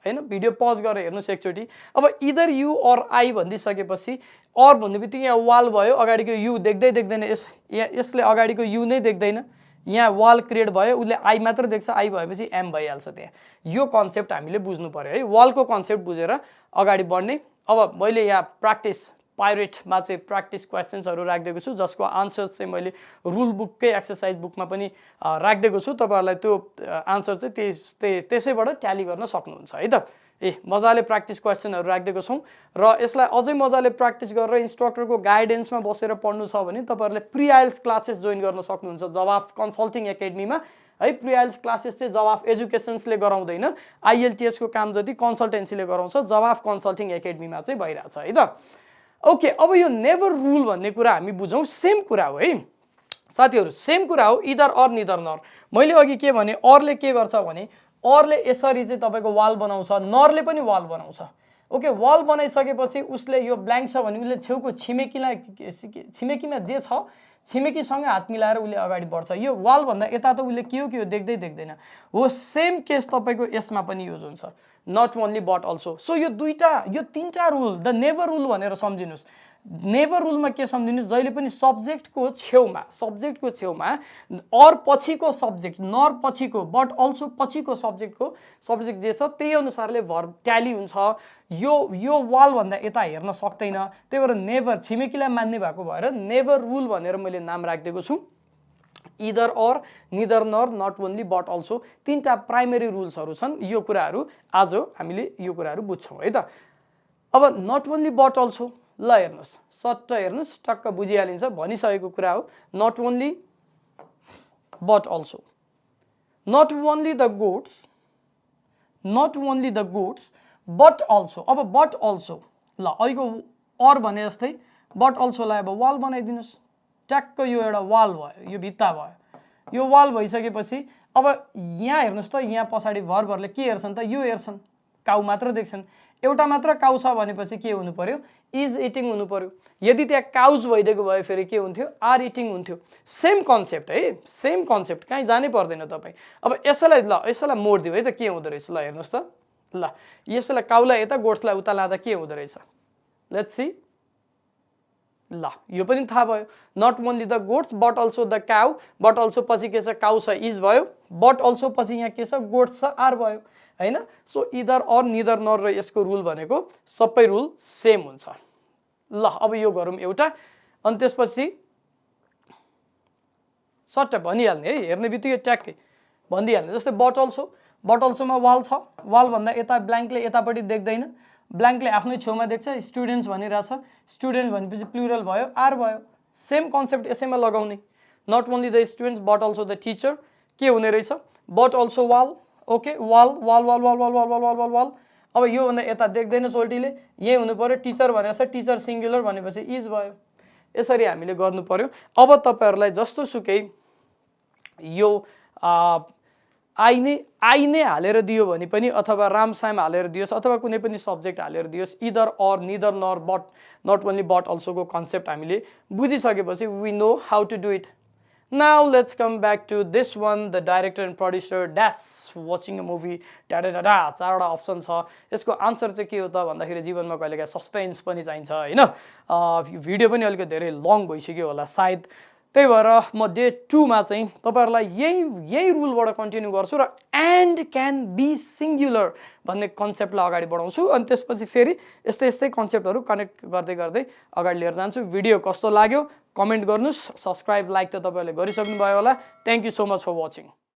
हैन भिडियो पज गरेर हेर्नुस् एकचोटी अब इदर यु अर आई भन्दिसकेपछि अर भन्ने बित्तिकै यहाँ वाल भयो अगाडिको यु देख्दैन यसले अगाडिको यु नै देख्दैन यहाँ वाल क्रिएट भयो उले आई मात्र देख्छ आई भएपछि एम भइहाल्छ त्यहाँ यो कन्सेप्ट हामीले बुझ्नु पर्यो है वालको कन्सेप्ट बुझेर अगाडि बढ्ने अब मैले यहाँ प्र्याक्टिस पाइरेटमा चाहिँ प्र्याक्टिस क्वेशन्सहरु राख्दिएको छु जसको आन्सर्स चाहिँ मैले रुल बुककै एक्सरसाइज बुकमा पनि राख्दिएको छु तपाईहरुलाई त्यो आन्सर चाहिँ त्यसैबाट ट्याली गर्न सक्नुहुन्छ है त मजाले प्र्याक्टिस क्वेशनहरु राख्दिएको छौं र यसलाई अझै मजाले प्र्याक्टिस गरेर इन्स्ट्रक्टरको गाइडेन्समा बसेर पढ्नु छ भने तपाईहरुले प्री आइल्स क्लासेस जोइन गर्न सक्नुहुन्छ जवाफ कन्सल्टिङ एकेडमीमा है प्री आइल्स क्लासेस चाहिँ जवाफ एजुकेशन्सले गराउँदैन आईएलटीएस को काम जति कन्सल्टेन्सीले गराउँछ जवाफ कन्सल्टिङ एकेडमीमा चाहिँ भइराछ है त ओके, अब यो नेभर रुल भन्ने कुरा हामी बुझौँ, सेम कुरा हो है साथीहरू, सेम कुरा हो, इदर अर निदर नर। मैले अघि के भने, अरले के गर्छ भने अरले यसरी चाहिँ तपाईँको वाल बनाउँछ, नरले पनि वाल बनाउँछ। ओके, वाल बनाइसकेपछि उसले यो ब्ल्याङ्क छ भने उसले छेउको छिमेकीमा जे छ छिमेकीसँग हात मिलाएर उसले अगाडि बढ्छ। यो वालभन्दा यता त उसले के हो देख्दै देख्दैन हो। सेम केस तपाईँको यसमा पनि युज हुन्छ, not only but also. So यो तिनवटा रुल, द नेभर रुल भनेर सम्झिनुहोस्। नेभर रुलमा के सम्झिनुहोस्, जहिले पनि सब्जेक्टको छेउमा अर पछिको सब्जेक्ट, नर पछिको, बट अल्सो पछिको सब्जेक्ट जे छ त्यही अनुसारले भर्ब ट्याली हुन्छ। यो वालभन्दा यता हेर्न सक्दैन, त्यही भएर नेभर छिमेकीलाई मान्ने भएको भएर नेभर रुल भनेर मैले नाम राखिदिएको छु। Either or, neither nor, not only but also, तीनटा प्राइमेरी रुल्सहरू छन्। यो कुराहरू आज हामीले यो कुराहरू बुझ्छौँ है त। अब नट ओन्ली बट अल्सो, ल हेर्नुहोस्, सट्ट हेर्नुहोस्, टक्क बुझिहालिन्छ, भनिसकेको कुरा हो। Not only but also, not only the goods, but also. अब बट अल्सो, ल अहिलेको अर भने जस्तै बट अल्सोलाई अब वाल बनाइदिनुहोस्, ट्याक्क यो एउटा वाल भयो, यो भित्ता भयो। यो वाल भइसकेपछि अब यहाँ हेर्नुहोस् त, यहाँ पछाडि भर्बहरूले के हेर्छन् त, यो हेर्छन्, काउ मात्र देख्छन्। एउटा मात्र काउ छ भनेपछि के हुनु पर्यो, इज इटिङ हुनु पर्यो। यदि त्यहाँ काउज भइदिएको भए फेरि के हुन्थ्यो, आर इटिङ हुन्थ्यो। सेम कन्सेप्ट है, सेम कन्सेप्ट, कहीँ जानै पर्दैन तपाईँ। अब यसैलाई मोडिदियो है त, के हुँदो रहेछ, ल हेर्नुहोस् त, ल यसैलाई काउलाई यता गोड्सलाई उता लाँदा के हुँदो रहेछ, लेट्स सी। ल यो पनि थाहा भयो, not only the gods but also the cow, but also पछि के छ, काउ छ, इज भयो, बट अल्सो पछि यहाँ के छ, गोड्स छ, आर भयो हैन। सो इदर अर, निदर नर र यसको रुल भनेको सबै रुल सेम हुन्छ। ल अब यो गरौँ एउटा, अनि त्यसपछि सट्ट भनिहाल्ने है, हेर्ने बित्तिकै ट्याक्कै भनिदिइहाल्ने। जस्तै बट अल्सोमा वाल छ, वालभन्दा यता ब्ल्याङ्कले यतापट्टि देख्दैन, ब्ल्याङ्कले आफ्नै छेउमा देख्छ, स्टुडेन्ट्स भनिरहेछ, स्टुडेन्ट भनेपछि प्लुरल भयो, आर भयो। सेम कन्सेप्ट यसैमा लगाउने, not only the students but also the teacher, के हुने रहेछ, but also wall. Okay, wall wall wall wall wall wall wall wall wall wall. अब योभन्दा यता देख्दैन सोल्टीले, यही हुनु पर्यो, टिचर भनेको छ, टिचर सिङ्गुलर भनेपछि इज भयो। यसरी हामीले गर्नु पर्यो। अब तपाईँहरूलाई जस्तो सुकै यो आई नै हालेर दियो भने पनि, अथवा रामसाम हालेर दियोस्, अथवा कुनै पनि सब्जेक्ट हालेर दियोस्, either or, neither nor, but not only but अल्सोको कन्सेप्ट हामीले बुझिसकेपछि we know how to do it. Now let's come back to this one, the director and producer dash watching a movie डाडा चारवटा option छ। यसको answer चाहिँ के हो त भन्दाखेरि जीवनमा कहिलेकाहीँ सस्पेन्स पनि चाहिन्छ हैन। भिडियो पनि अलिकति धेरै लङ भइसक्यो होला सायद, त्यही भएर म डे 2 मा चाहिँ तपाईहरुलाई यही रुलबाट कन्टिन्यू गर्छु र एन्ड क्यान बी सिंगुलर भन्ने कन्सेप्टलाई अगाडि बढाउँछु, अनि त्यसपछि फेरि यस्तै कन्सेप्टहरु कनेक्ट गर्दै गर्दै अगाडि लिएर जान्छु। भिडियो कस्तो लाग्यो कमेन्ट गर्नुस्, सब्स्क्राइब लाइक त तपाईहरुले गरिसक्नु भयो होला। Thank you so much for watching.